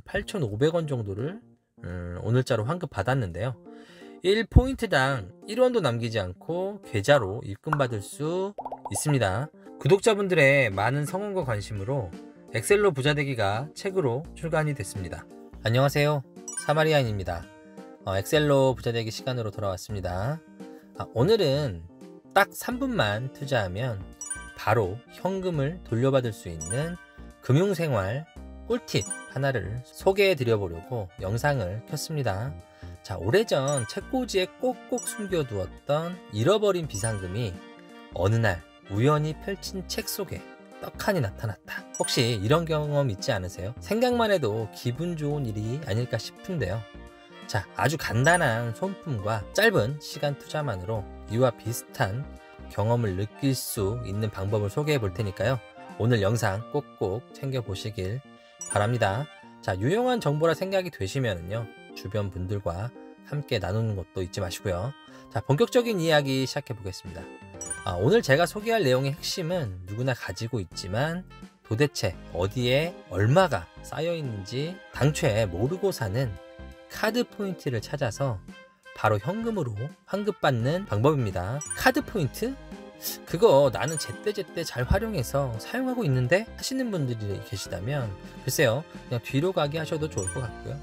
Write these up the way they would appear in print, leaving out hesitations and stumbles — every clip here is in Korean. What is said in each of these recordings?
8,500원 정도를 오늘자로 환급 받았는데요. 1포인트당 1원도 남기지 않고 계좌로 입금받을 수 있습니다. 구독자분들의 많은 성원과 관심으로 엑셀로 부자되기가 책으로 출간이 됐습니다. 안녕하세요, 사마리아인입니다. 엑셀로 부자되기 시간으로 돌아왔습니다. 오늘은 딱 3분만 투자하면 바로 현금을 돌려받을 수 있는 금융생활 꿀팁 하나를 소개해 드려보려고 영상을 켰습니다. 자, 오래전 책꽂이에 꼭꼭 숨겨두었던 잃어버린 비상금이 어느 날 우연히 펼친 책 속에 떡하니 나타났다. 혹시 이런 경험 있지 않으세요? 생각만 해도 기분 좋은 일이 아닐까 싶은데요. 자, 아주 간단한 손품과 짧은 시간 투자만으로 이와 비슷한 경험을 느낄 수 있는 방법을 소개해 볼 테니까요. 오늘 영상 꼭꼭 챙겨보시길 바랍니다. 자, 유용한 정보라 생각이 되시면은요, 주변 분들과 함께 나누는 것도 잊지 마시고요. 자, 본격적인 이야기 시작해 보겠습니다. 오늘 제가 소개할 내용의 핵심은 누구나 가지고 있지만 도대체 어디에 얼마가 쌓여 있는지 당최 모르고 사는 카드 포인트를 찾아서 바로 현금으로 환급받는 방법입니다. 카드 포인트? 그거 나는 제때제때 잘 활용해서 사용하고 있는데 하시는 분들이 계시다면 글쎄요, 그냥 뒤로 가게 하셔도 좋을 것 같고요.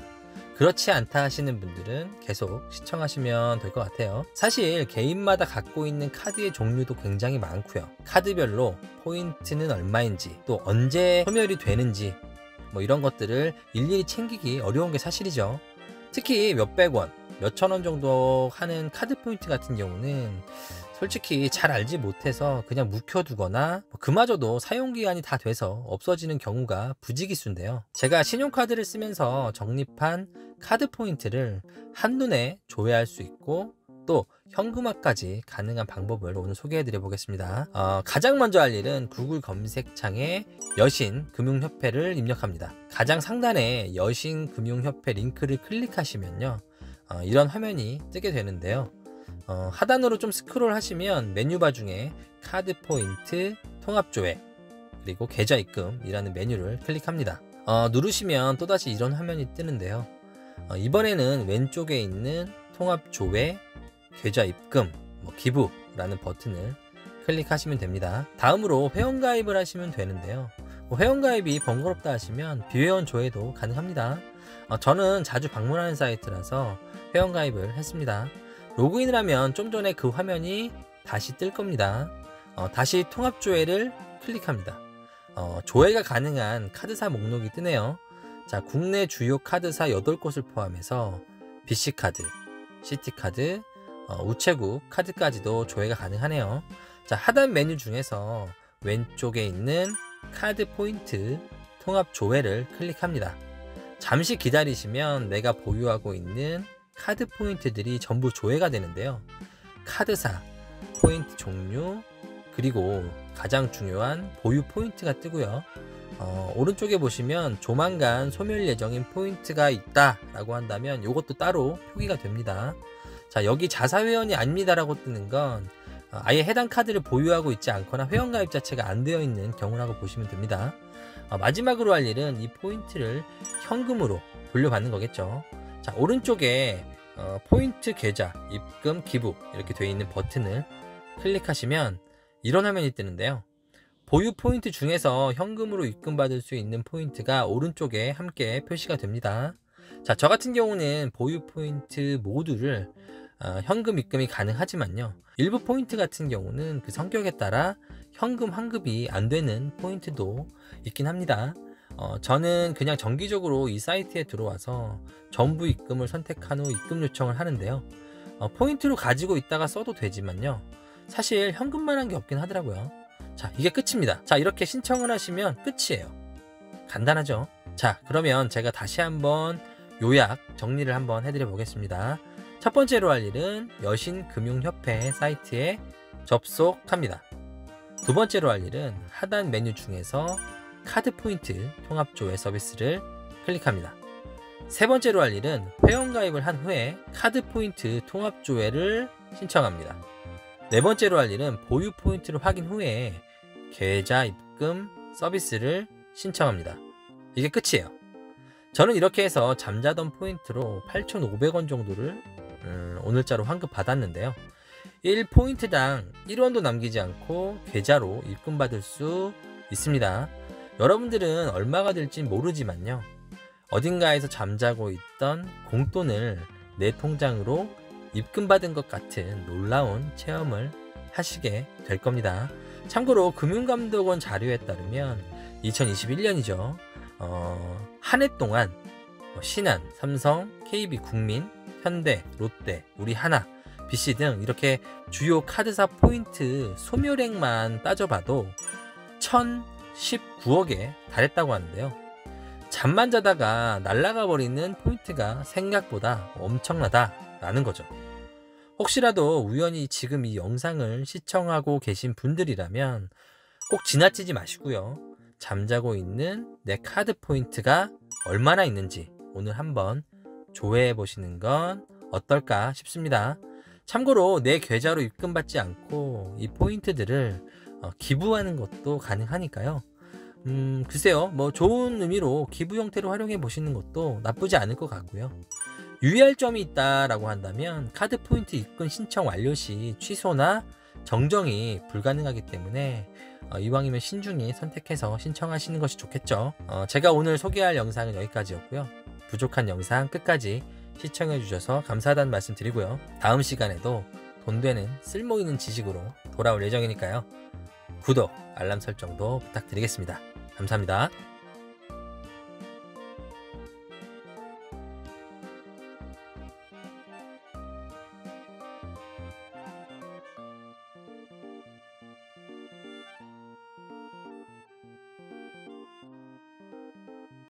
그렇지 않다 하시는 분들은 계속 시청하시면 될 것 같아요. 사실 개인마다 갖고 있는 카드의 종류도 굉장히 많고요. 카드별로 포인트는 얼마인지, 또 언제 소멸이 되는지 이런 것들을 일일이 챙기기 어려운 게 사실이죠. 특히 몇백 원, 몇천 원 정도 하는 카드 포인트 같은 경우는 솔직히 잘 알지 못해서 그냥 묵혀두거나 그마저도 사용기한이 다 돼서 없어지는 경우가 부지기수인데요. 제가 신용카드를 쓰면서 적립한 카드 포인트를 한눈에 조회할 수 있고 또 현금화까지 가능한 방법을 오늘 소개해 드려 보겠습니다. 가장 먼저 할 일은 구글 검색창에 여신금융협회를 입력합니다. 가장 상단에 여신금융협회 링크를 클릭하시면요, 이런 화면이 뜨게 되는데요. 하단으로 좀 스크롤 하시면 메뉴바 중에 카드 포인트, 통합조회, 그리고 계좌 입금이라는 메뉴를 클릭합니다. 누르시면 또다시 이런 화면이 뜨는데요. 이번에는 왼쪽에 있는 통합조회, 계좌 입금, 기부라는 버튼을 클릭하시면 됩니다. 다음으로 회원가입을 하시면 되는데요. 회원가입이 번거롭다 하시면 비회원 조회도 가능합니다. 저는 자주 방문하는 사이트라서 회원가입을 했습니다. 로그인을 하면 좀 전에 그 화면이 다시 뜰 겁니다. 다시 통합조회를 클릭합니다. 조회가 가능한 카드사 목록이 뜨네요. 자, 국내 주요 카드사 8곳을 포함해서 BC카드, 시티카드, 우체국 카드까지도 조회가 가능하네요. 자, 하단 메뉴 중에서 왼쪽에 있는 카드 포인트 통합 조회를 클릭합니다. 잠시 기다리시면 내가 보유하고 있는 카드 포인트들이 전부 조회가 되는데요. 카드사, 포인트 종류, 그리고 가장 중요한 보유 포인트가 뜨고요. 오른쪽에 보시면 조만간 소멸 예정인 포인트가 있다 라고 한다면 이것도 따로 표기가 됩니다. 자, 여기 자사회원이 아닙니다 라고 뜨는 건 아예 해당 카드를 보유하고 있지 않거나 회원가입 자체가 안 되어 있는 경우라고 보시면 됩니다. 마지막으로 할 일은 이 포인트를 현금으로 돌려받는 거겠죠. 자, 오른쪽에 포인트 계좌, 입금, 기부 이렇게 되어 있는 버튼을 클릭하시면 이런 화면이 뜨는데요. 보유 포인트 중에서 현금으로 입금받을 수 있는 포인트가 오른쪽에 함께 표시가 됩니다. 자, 저 같은 경우는 보유 포인트 모두를 현금 입금이 가능하지만요, 일부 포인트 같은 경우는 그 성격에 따라 현금 환급이 안 되는 포인트도 있긴 합니다. 저는 그냥 정기적으로 이 사이트에 들어와서 전부 입금을 선택한 후 입금 요청을 하는데요. 포인트로 가지고 있다가 써도 되지만요, 사실 현금만 한 게 없긴 하더라고요. 자, 이게 끝입니다. 자, 이렇게 신청을 하시면 끝이에요. 간단하죠? 자, 그러면 제가 다시 한번 요약 정리를 한번 해드려 보겠습니다. 첫 번째로 할 일은 여신금융협회 사이트에 접속합니다. 두 번째로 할 일은 하단 메뉴 중에서 카드 포인트 통합조회 서비스를 클릭합니다. 세 번째로 할 일은 회원가입을 한 후에 카드 포인트 통합조회를 신청합니다. 네 번째로 할 일은 보유 포인트를 확인 후에 계좌 입금 서비스를 신청합니다. 이게 끝이에요. 저는 이렇게 해서 잠자던 포인트로 8,500원 정도를 오늘자로 환급 받았는데요. 1포인트당 1원도 남기지 않고 계좌로 입금받을 수 있습니다. 여러분들은 얼마가 될지 모르지만요, 어딘가에서 잠자고 있던 공돈을 내 통장으로 입금받은 것 같은 놀라운 체험을 하시게 될 겁니다. 참고로 금융감독원 자료에 따르면 2021년이죠. 한 해 동안 신한, 삼성, KB국민, 현대, 롯데, 우리하나, BC 등 이렇게 주요 카드사 포인트 소멸액만 따져봐도 1,019억에 달했다고 하는데요. 잠만 자다가 날아가 버리는 포인트가 생각보다 엄청나다라는 거죠. 혹시라도 우연히 지금 이 영상을 시청하고 계신 분들이라면 꼭 지나치지 마시고요, 잠자고 있는 내 카드 포인트가 얼마나 있는지 오늘 한번 조회해 보시는 건 어떨까 싶습니다. 참고로 내 계좌로 입금받지 않고 이 포인트들을 기부하는 것도 가능하니까요. 글쎄요, 뭐 좋은 의미로 기부 형태로 활용해 보시는 것도 나쁘지 않을 것 같고요. 유의할 점이 있다라고 한다면 카드 포인트 입금 신청 완료 시 취소나 정정이 불가능하기 때문에 이왕이면 신중히 선택해서 신청하시는 것이 좋겠죠. 제가 오늘 소개할 영상은 여기까지였고요. 부족한 영상 끝까지 시청해 주셔서 감사하다는 말씀 드리고요. 다음 시간에도 돈 되는 쓸모 있는 지식으로 돌아올 예정이니까요. 구독, 알람 설정도 부탁드리겠습니다. 감사합니다.